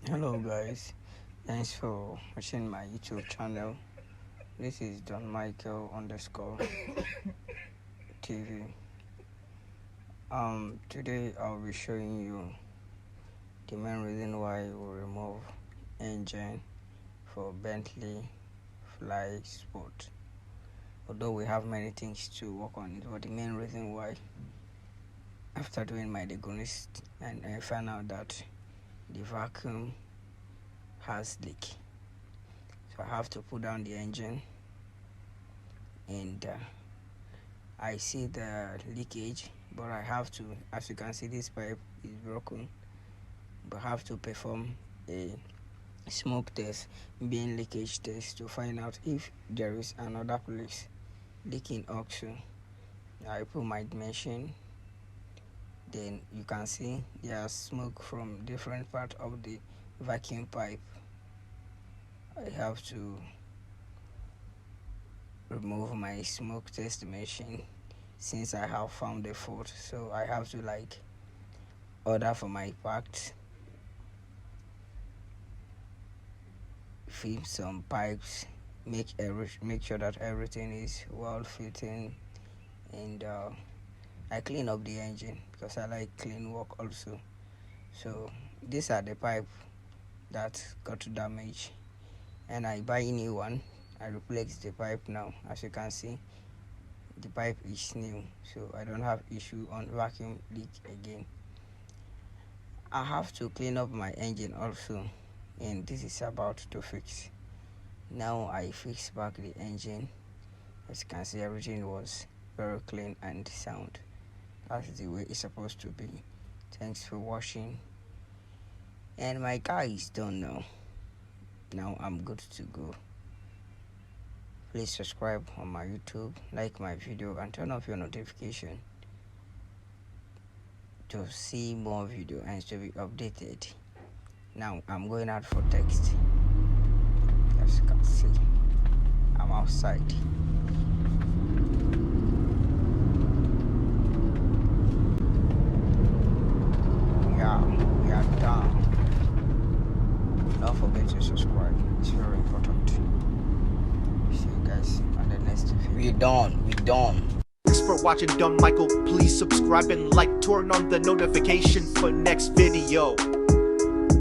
Hello guys, thanks for watching my YouTube channel. This is Don Michael underscore TV. Today I'll be showing you the main reason why we remove engine for Bentley Fly Sport. Although we have many things to work on it, but the main reason why, after doing my diagnosis, and I found out that the vacuum has leak. So I have to put down the engine, and I see the leakage, but I have to, as you can see, this pipe is broken, but I have to perform a smoke test, being leakage test, to find out if there is another place leaking also. I put my machine, then you can see there's smoke from different part of the vacuum pipe. I have to remove my smoke test machine since I have found the fault, so I have to order for my parts, fit some pipes, make sure that everything is well fitting, and I clean up the engine because I like clean work also. So these are the pipe that got damaged, and I buy a new one. I replace the pipe now. As you can see, the pipe is new, so I don't have issue on vacuum leak again. I have to clean up my engine also, and this is about to fix. Now I fix back the engine. As you can see, everything was very clean and sound. That's the way it's supposed to be. Thanks for watching, and my car is done now. Now I'm good to go. Please subscribe on my YouTube, like my video, and turn off your notification to see more video and to be updated. Now I'm going out for text. As you can see, I'm outside. Yeah, we are done. Don't forget to subscribe, it's very important. See you guys on the next video. We're done. Thanks for watching, Dumb Michael. Please subscribe and like, turn on the notification for next video.